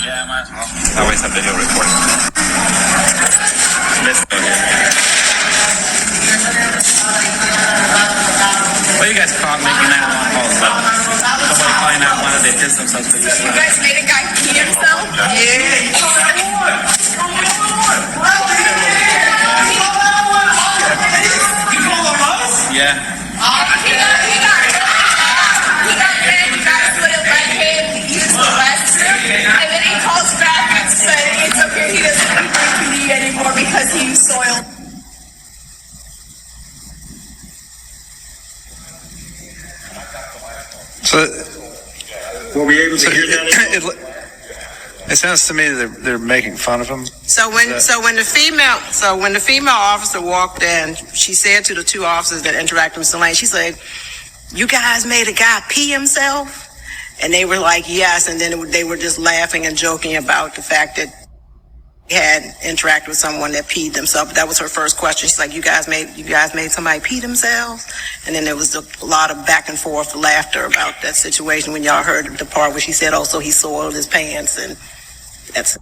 Yeah, might as well. That way it's a video recording. Let's go here. What you guys caught making 911 calls about? Somebody calling 911 and they pissed themselves because you guys made a guy pee himself? Yeah. He got mad. You guys wouldn't let him use the restroom, and then he calls back and said it's okay. He doesn't need PPD anymore because he used soil. So, were we able to hear that? It sounds to me that they're making fun of him. So when the female officer walked in, she said to the two officers that interacted with Elaine, she said, "You guys made a guy pee himself?" And they were like, "Yes." And then they were just laughing and joking about the fact that he had interacted with someone that peed themselves. That was her first question. She's like, "You guys made somebody pee themselves?" And then there was a lot of back and forth laughter about that situation when y'all heard the part where she said, "Oh, so he soiled his pants," and that's.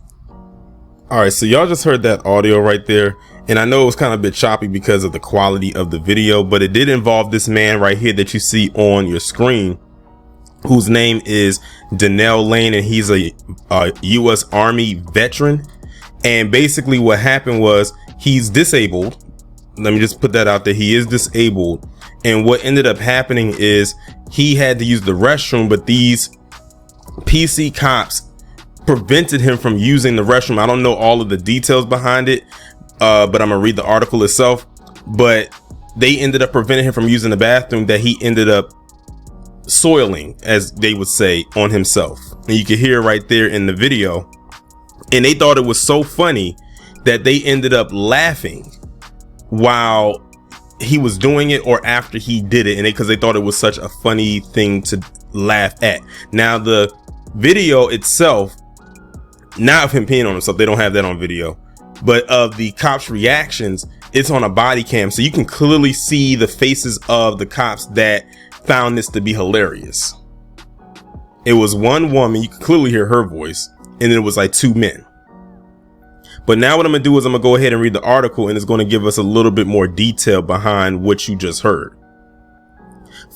All right, so y'all just heard that audio right there. And I know it was kind of a bit choppy because of the quality of the video, but it did involve this man right here that you see on your screen, whose name is Dynell Lane, and he's a U.S. Army veteran. And basically what happened was he's disabled. Let me just put that out there. He is disabled. And what ended up happening is he had to use the restroom, but these PC cops prevented him from using the restroom. I don't know all of the details behind it, but I'm gonna read the article itself. But they ended up preventing him from using the bathroom that he ended up soiling, as they would say, on himself. And you can hear right there in the video. And they thought it was so funny that they ended up laughing while he was doing it or after he did it, and because they thought it was such a funny thing to laugh at. Now the video itself, not of him peeing on himself, they don't have that on video, but of the cops' reactions, it's on a body cam, so you can clearly see the faces of the cops that found this to be hilarious. It was one woman, you can clearly hear her voice, and then it was like two men. But now what I'm gonna do is I'm gonna go ahead and read the article, and it's going to give us a little bit more detail behind what you just heard.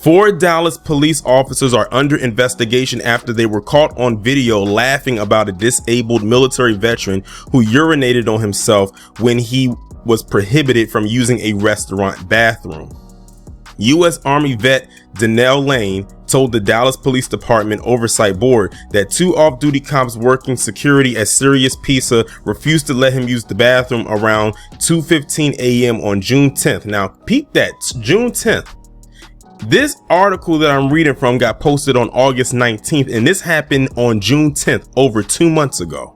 4 Dallas police officers are under investigation after they were caught on video laughing about a disabled military veteran who urinated on himself when he was prohibited from using a restaurant bathroom. U.S. Army vet Dynell Lane told the Dallas Police Department Oversight Board that 2 off-duty cops working security at Sirius Pizza refused to let him use the bathroom around 2:15 a.m. on June 10th. Now, peep that, June 10th. This article that I'm reading from got posted on August 19th, and this happened on June 10th, over 2 months ago.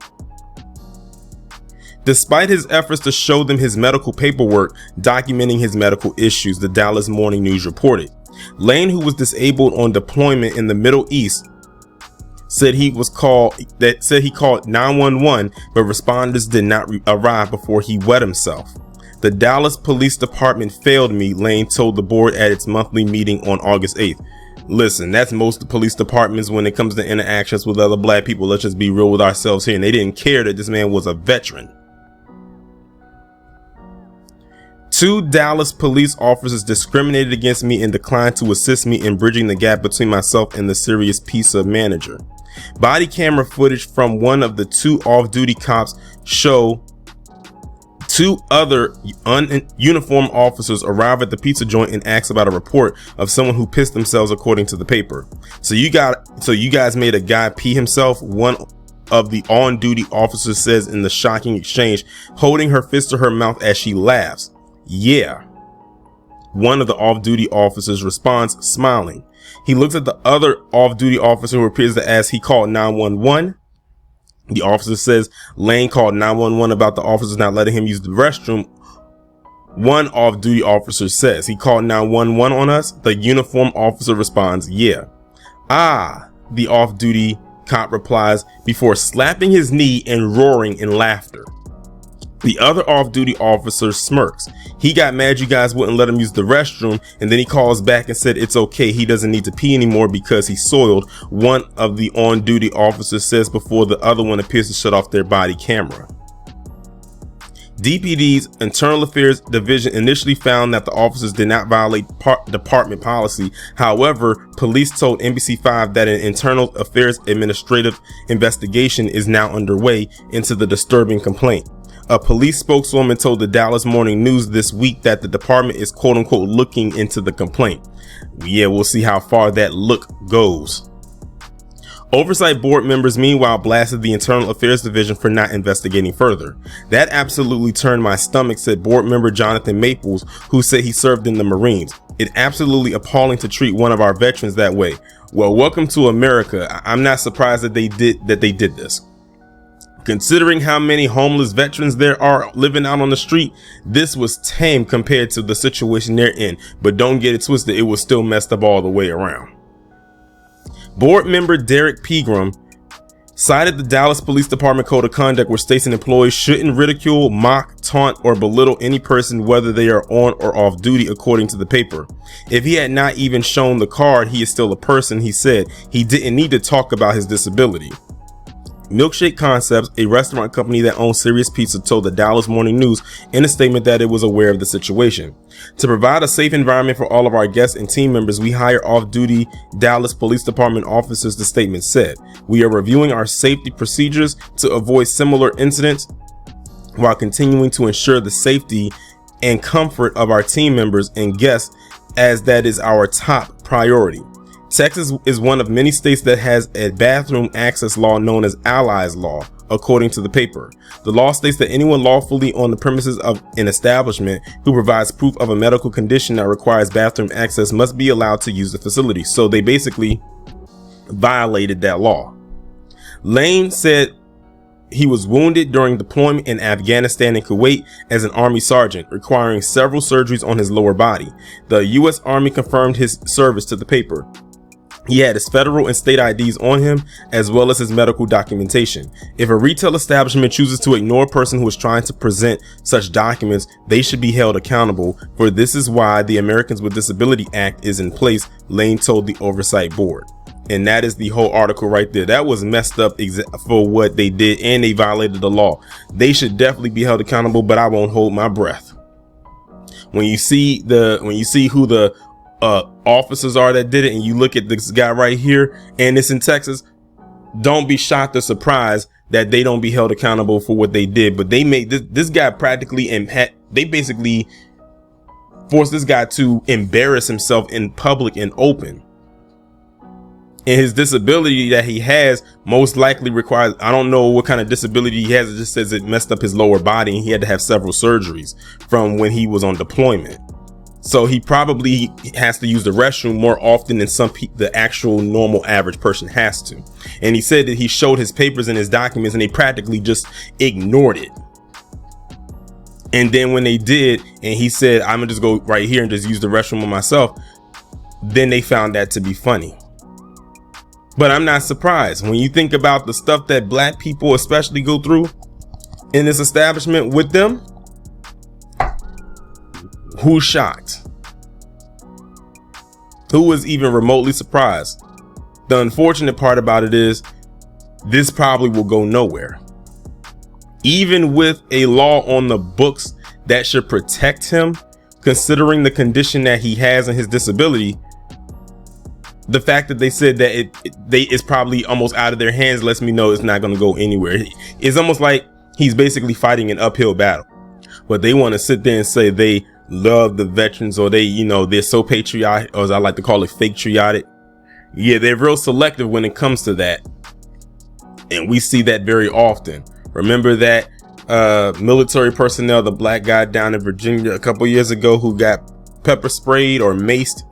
Despite his efforts to show them his medical paperwork documenting his medical issues, the Dallas Morning News reported. Lane, who was disabled on deployment in the Middle East, said he called 911, but responders did not arrive before he wet himself. The Dallas Police Department failed me, Lane told the board at its monthly meeting on August 8th. Listen, that's most police departments when it comes to interactions with other black people. Let's just be real with ourselves here. And they didn't care that this man was a veteran. 2 Dallas police officers discriminated against me and declined to assist me in bridging the gap between myself and the Sirius Pizza manager. Body camera footage from one of the 2 off-duty cops show 2 other uniformed officers arrive at the pizza joint and ask about a report of someone who pissed themselves, according to the paper. So you guys made a guy pee himself, one of the on-duty officers says in the shocking exchange, holding her fist to her mouth as she laughs. Yeah. One of the off-duty officers responds, smiling. He looks at the other off-duty officer who appears to ask he called 911. The officer says Lane called 911 about the officers not letting him use the restroom. One off-duty officer says he called 911 on us. The uniformed officer responds, yeah. Ah, the off-duty cop replies before slapping his knee and roaring in laughter. The other off-duty officer smirks. He got mad you guys wouldn't let him use the restroom, and then he calls back and said it's okay, he doesn't need to pee anymore because he soiled, one of the on-duty officers says before the other one appears to shut off their body camera. DPD's Internal Affairs Division initially found that the officers did not violate department policy. However, police told NBC5 that an Internal Affairs administrative investigation is now underway into the disturbing complaint. A police spokeswoman told the Dallas Morning News this week that the department is quote unquote looking into the complaint. Yeah, we'll see how far that look goes. Oversight board members meanwhile blasted the Internal Affairs Division for not investigating further. That absolutely turned my stomach, said board member Jonathan Maples, who said he served in the Marines. It's absolutely appalling to treat one of our veterans that way. Well, welcome to America. I'm not surprised that they did this. Considering how many homeless veterans there are living out on the street, this was tame compared to the situation they're in. But don't get it twisted, it was still messed up all the way around. Board member Derek Pegram cited the Dallas Police Department Code of Conduct, which states an employee shouldn't ridicule, mock, taunt, or belittle any person whether they are on or off duty, according to the paper. If he had not even shown the card, he is still a person, he said. He didn't need to talk about his disability. Milkshake Concepts, a restaurant company that owns Serious Pizza, told the Dallas Morning News in a statement that it was aware of the situation. To provide a safe environment for all of our guests and team members, we hire off-duty Dallas Police Department officers, the statement said. We are reviewing our safety procedures to avoid similar incidents while continuing to ensure the safety and comfort of our team members and guests, as that is our top priority. Texas is one of many states that has a bathroom access law known as Allies Law, according to the paper. The law states that anyone lawfully on the premises of an establishment who provides proof of a medical condition that requires bathroom access must be allowed to use the facility. So they basically violated that law. Lane said he was wounded during deployment in Afghanistan and Kuwait as an Army sergeant, requiring several surgeries on his lower body. The U.S. Army confirmed his service to the paper. He had his federal and state IDs on him, as well as his medical documentation. If a retail establishment chooses to ignore a person who is trying to present such documents, they should be held accountable, for this is why the Americans with Disability Act is in place, Lane told the Oversight Board. And that is the whole article right there. That was messed up for what they did, and they violated the law. They should definitely be held accountable, but I won't hold my breath. When you see who the officers are that did it, and you look at this guy right here, and it's in Texas, don't be shocked or surprised that they don't be held accountable for what they did. But they made this guy practically, they basically forced this guy to embarrass himself in public and open. And his disability that he has most likely requires, I don't know what kind of disability he has, it just says it messed up his lower body and he had to have several surgeries from when he was on deployment. So he probably has to use the restroom more often than the actual normal average person has to. And he said that he showed his papers and his documents and they practically just ignored it. And then when they did, and he said, I'm gonna just go right here and just use the restroom on myself, then they found that to be funny. But I'm not surprised when you think about the stuff that black people especially go through in this establishment with them. Who's shocked? Who was even remotely surprised? The unfortunate part about it is this probably will go nowhere. Even with a law on the books that should protect him, considering the condition that he has and his disability, the fact that they said that it's probably almost out of their hands lets me know it's not going to go anywhere. It's almost like he's basically fighting an uphill battle. But they want to sit there and say they love the veterans, or they're so patriotic, or as I like to call it, fake triotic. Yeah, they're real selective when it comes to that. And we see that very often. Remember that military personnel, the black guy down in Virginia a couple years ago who got pepper sprayed or maced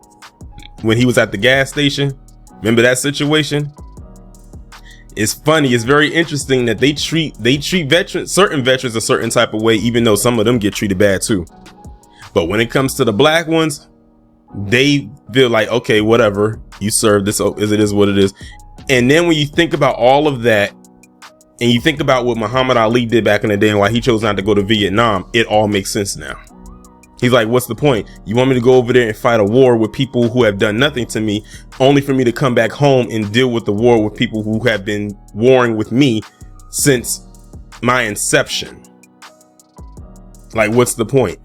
when he was at the gas station? Remember that situation? It's funny. It's very interesting that they treat certain veterans a certain type of way, even though some of them get treated bad too. But when it comes to the black ones, they feel like, okay, whatever, you serve this, it is what it is. And then when you think about all of that, and you think about what Muhammad Ali did back in the day and why he chose not to go to Vietnam, it all makes sense now. He's like, what's the point? You want me to go over there and fight a war with people who have done nothing to me, only for me to come back home and deal with the war with people who have been warring with me since my inception? Like, what's the point?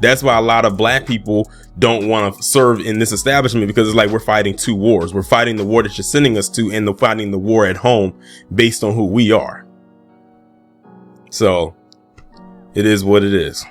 That's why a lot of black people don't want to serve in this establishment, because it's like we're fighting two wars. We're fighting the war that you're sending us to, and fighting the war at home based on who we are. So it is what it is.